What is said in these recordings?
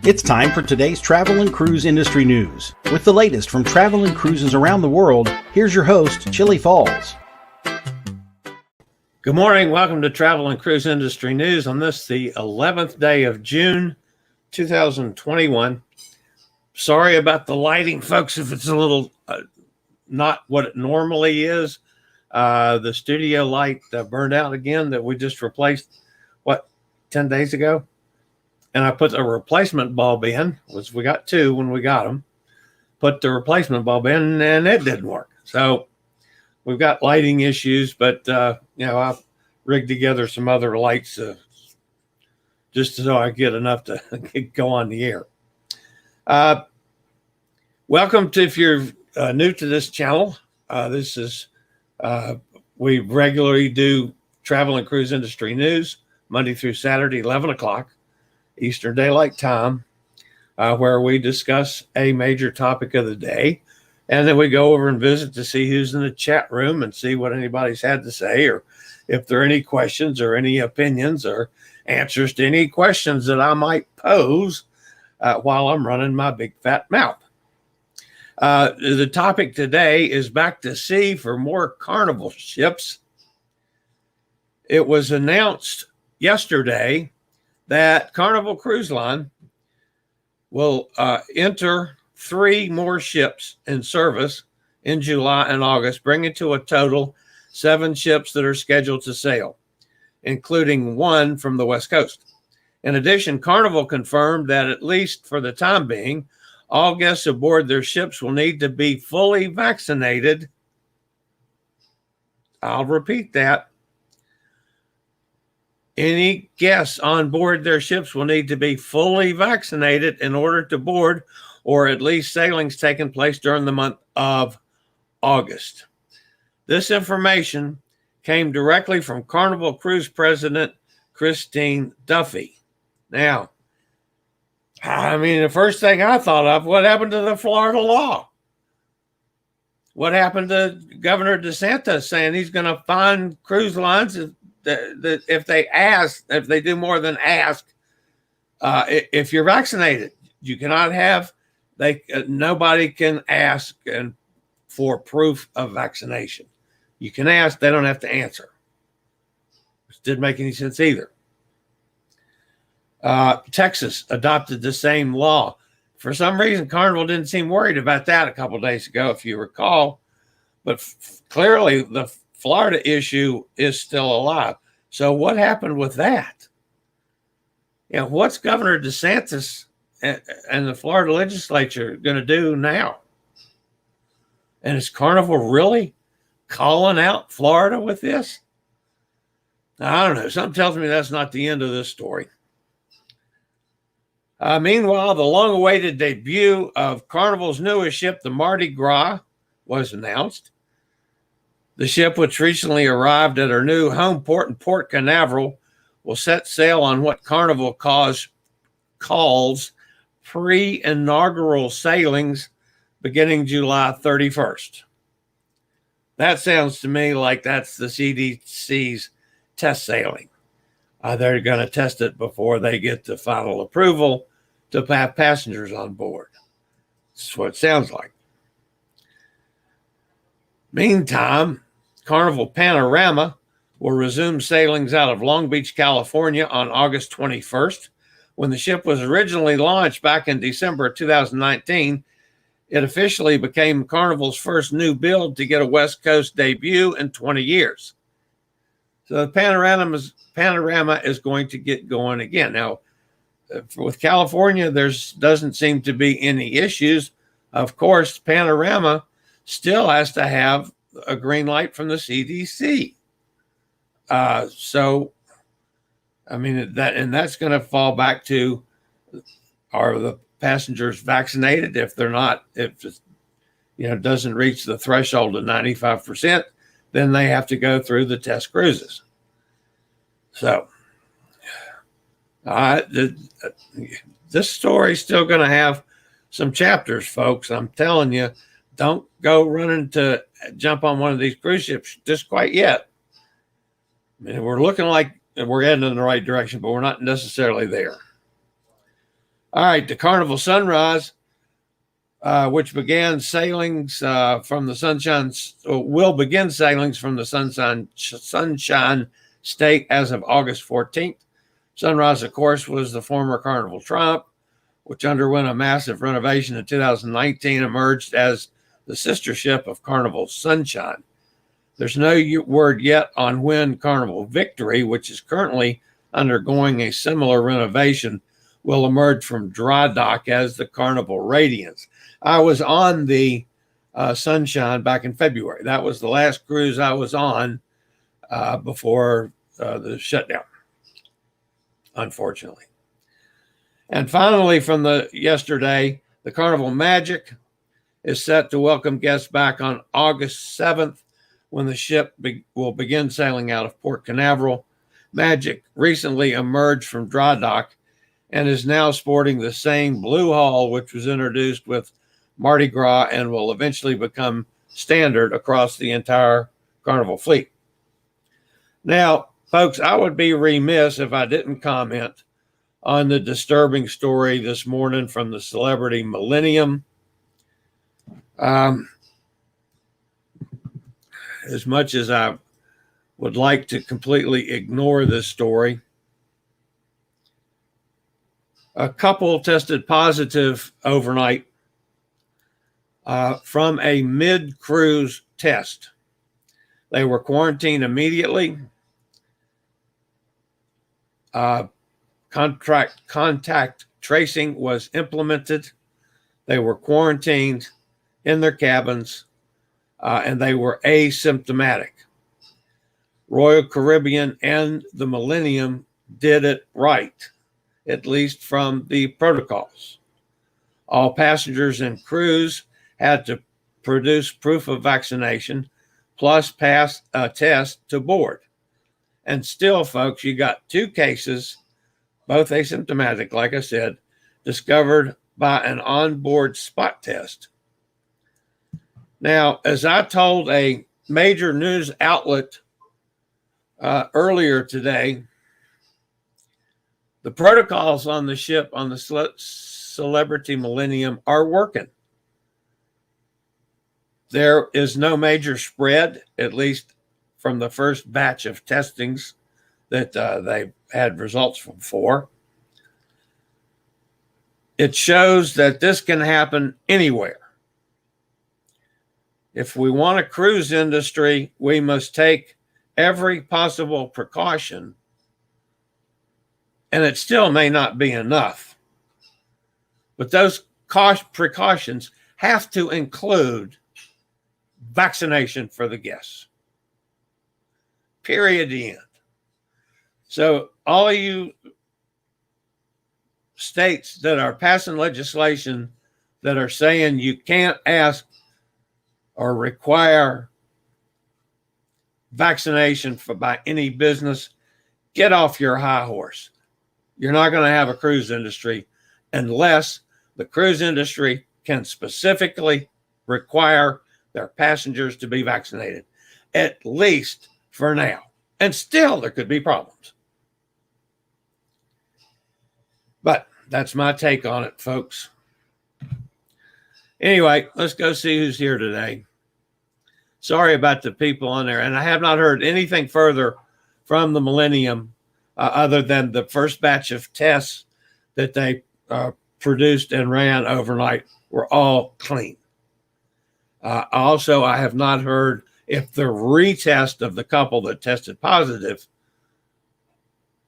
It's time for today's travel and cruise industry news. With the latest from travel and cruises around the world, here's your host, Chillie Falls. Good morning. Welcome to Travel and Cruise Industry News on this, the 11th day of June, 2021. Sorry about the lighting, folks, if it's a little not what it normally is. The studio light burned out again that we just replaced, 10 days ago? And I put a replacement bulb in, which we got two when we got them. Put the replacement bulb in and it didn't work. So we've got lighting issues, but I've rigged together some other lights just so I get enough to go on the air. Welcome to, if you're new to this channel, this is, we regularly do travel and cruise industry news Monday through Saturday, 11 o'clock Eastern Daylight Time, where we discuss a major topic of the day. And then we go over and visit to see who's in the chat room and see what anybody's had to say, or if there are any questions or any opinions or answers to any questions that I might pose while I'm running my big fat mouth. The topic today is back to sea for more Carnival ships. It was announced yesterday that Carnival Cruise Line will enter 3 more ships in service in July and August, bringing to a total 7 ships that are scheduled to sail, including 1 from the West Coast. In addition, Carnival confirmed that, at least for the time being, all guests aboard their ships will need to be fully vaccinated. I'll repeat that. Any guests on board their ships will need to be fully vaccinated in order to board, or at least sailings taking place during the month of August. This information came directly from Carnival Cruise President Christine Duffy. Now, the first thing I thought of, what happened to the Florida law? What happened to Governor DeSantis saying he's going to fine cruise lines if they do more than ask, if you're vaccinated? You cannot have, nobody can ask for proof of vaccination. You can ask, they don't have to answer. Which didn't make any sense either. Texas adopted the same law. For some reason, Carnival didn't seem worried about that a couple of days ago, if you recall. But clearly, the Florida issue is still alive. So what happened with that? What's Governor DeSantis and the Florida legislature going to do now? And is Carnival really calling out Florida with this? I don't know. Something tells me that's not the end of this story. Meanwhile, the long-awaited debut of Carnival's newest ship, the Mardi Gras, was announced. The ship, which recently arrived at her new home port in Port Canaveral, will set sail on what Carnival calls pre-inaugural sailings beginning July 31st. That sounds to me like that's the CDC's test sailing. They're going to test it before they get the final approval to have passengers on board. That's what it sounds like. Meantime, Carnival Panorama will resume sailings out of Long Beach, California on August 21st. When the ship was originally launched back in December of 2019, it officially became Carnival's first new build to get a West Coast debut in 20 years. So the Panorama is going to get going again. Now, with California, doesn't seem to be any issues. Of course, Panorama still has to have a green light from the CDC. That's going to fall back to, are the passengers vaccinated? If they're not, if it doesn't reach the threshold of 95%, then they have to go through the test cruises. So, this story's still going to have some chapters, folks. I'm telling you, don't go running to jump on one of these cruise ships just quite yet. We're looking like we're heading in the right direction, but we're not necessarily there. All right, the Carnival Sunrise, which began sailings from the Sunshine, will begin sailings from the Sunshine State as of August 14th. Sunrise, of course, was the former Carnival Triumph, which underwent a massive renovation in 2019, emerged as the sister ship of Carnival Sunshine. There's no word yet on when Carnival Victory, which is currently undergoing a similar renovation, will emerge from dry dock as the Carnival Radiance. I was on the Sunshine back in February. That was the last cruise I was on before the shutdown, unfortunately. And finally, from yesterday, the Carnival Magic is set to welcome guests back on August 7th when the ship will begin sailing out of Port Canaveral. Magic recently emerged from dry dock and is now sporting the same blue hull which was introduced with Mardi Gras and will eventually become standard across the entire Carnival fleet. Now, folks, I would be remiss if I didn't comment on the disturbing story this morning from the Celebrity Millennium. As much as I would like to completely ignore this story, a couple tested positive overnight from a mid-cruise test. They were quarantined immediately. Contact tracing was implemented. They were quarantined in their cabins, and they were asymptomatic. Royal Caribbean and the Millennium did it right, at least from the protocols. All passengers and crews had to produce proof of vaccination plus pass a test to board. And still, folks, you got 2 cases, both asymptomatic, like I said, discovered by an onboard spot test. Now, as I told a major news outlet earlier today, the protocols on the ship, on the Celebrity Millennium, are working. There is no major spread, at least from the first batch of testings that they had results from for. It shows that this can happen anywhere. If we want a cruise industry, we must take every possible precaution, and it still may not be enough. But those precautions have to include vaccination for the guests. Period. The end. So all of you states that are passing legislation that are saying you can't ask or require vaccination by any business, get off your high horse. You're not going to have a cruise industry unless the cruise industry can specifically require their passengers to be vaccinated, at least for now. And still, there could be problems. But that's my take on it, folks. Anyway, let's go see who's here today. Sorry about the people on there. And I have not heard anything further from the Millennium other than the first batch of tests that they produced and ran overnight were all clean. Also, I have not heard if the retest of the couple that tested positive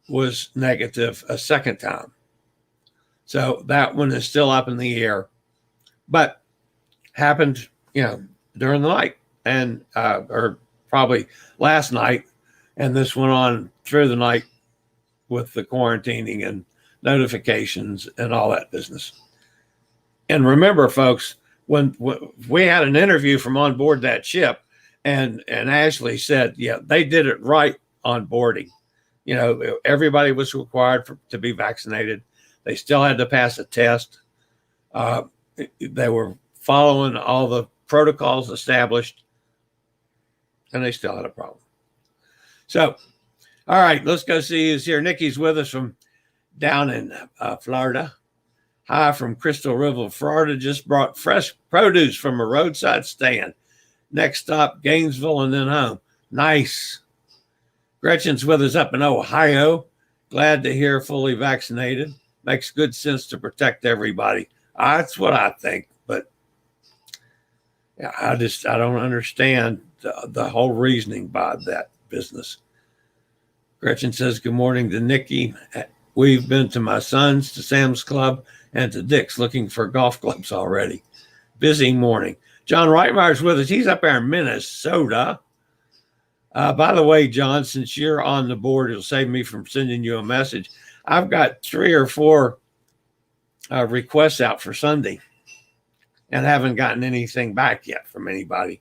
was negative a second time. So that one is still up in the air, but happened, during the night and, or probably last night. And this went on through the night with the quarantining and notifications and all that business. And remember, folks, when we had an interview from on board that ship, and Ashley said, yeah, they did it right on boarding. Everybody was required to be vaccinated. They still had to pass a test. They were following all the protocols established, and they still had a problem. So, all right, let's go see who's here. Nikki's with us from down in Florida. Hi from Crystal River, Florida. Just brought fresh produce from a roadside stand. Next stop, Gainesville, and then home. Nice. Gretchen's with us up in Ohio. Glad to hear fully vaccinated. Makes good sense to protect everybody. That's what I think. But I don't understand the whole reasoning by that business. Gretchen says, good morning to Nikki. We've been to my son's, to Sam's Club, and to Dick's looking for golf clubs already. Busy morning. John Reitmeyer's with us. He's up there in Minnesota. By the way, John, since you're on the board, it'll save me from sending you a message. I've got 3 or 4 requests out for Sunday and haven't gotten anything back yet from anybody.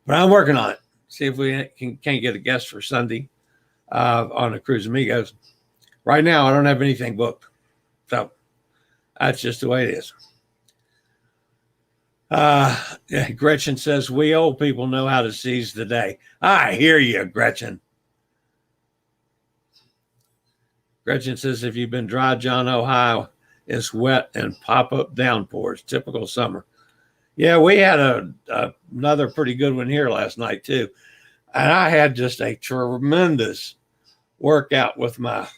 But I'm working on it. See if we can't get a guest for Sunday on the Cruise Amigos. Right now, I don't have anything booked. So that's just the way it is. Gretchen says, we old people know how to seize the day. I hear you, Gretchen. Gretchen says, if you've been dry, John, Ohio, it's wet and pop-up downpours, typical summer. Yeah, we had another pretty good one here last night, too. And I had just a tremendous workout with my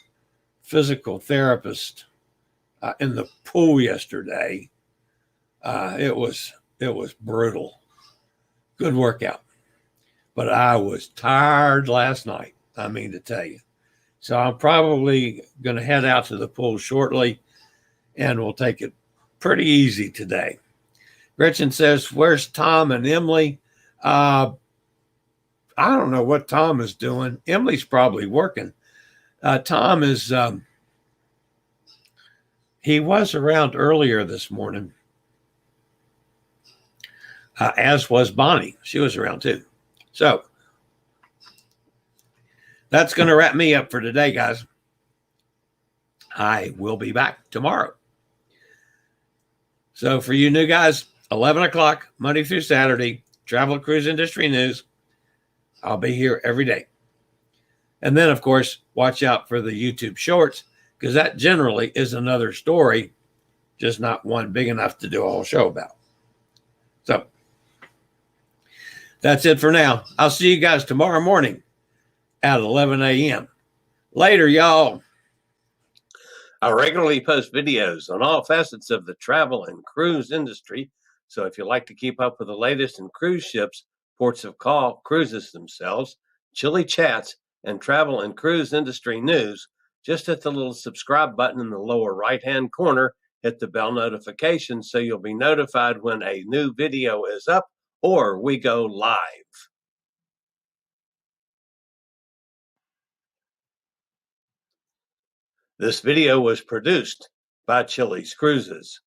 physical therapist in the pool yesterday. It was brutal. Good workout. But I was tired last night, I mean to tell you. So I'm probably going to head out to the pool shortly, and we'll take it pretty easy today. Gretchen says, where's Tom and Emily? I don't know what Tom is doing. Emily's probably working. Tom is, he was around earlier this morning, as was Bonnie. She was around too. So that's going to wrap me up for today, guys. I will be back tomorrow. So for you new guys, 11 o'clock, Monday through Saturday, travel and cruise industry news. I'll be here every day. And then, of course, watch out for the YouTube shorts, because that generally is another story, just not one big enough to do a whole show about. So that's it for now. I'll see you guys tomorrow morning at 11 a.m. Later, y'all. I regularly post videos on all facets of the travel and cruise industry. So if you like to keep up with the latest in cruise ships, ports of call, cruises themselves, Chillie chats, and travel and cruise industry news, just hit the little subscribe button in the lower right-hand corner, hit the bell notification so you'll be notified when a new video is up or we go live. This video was produced by Chillie's Cruises.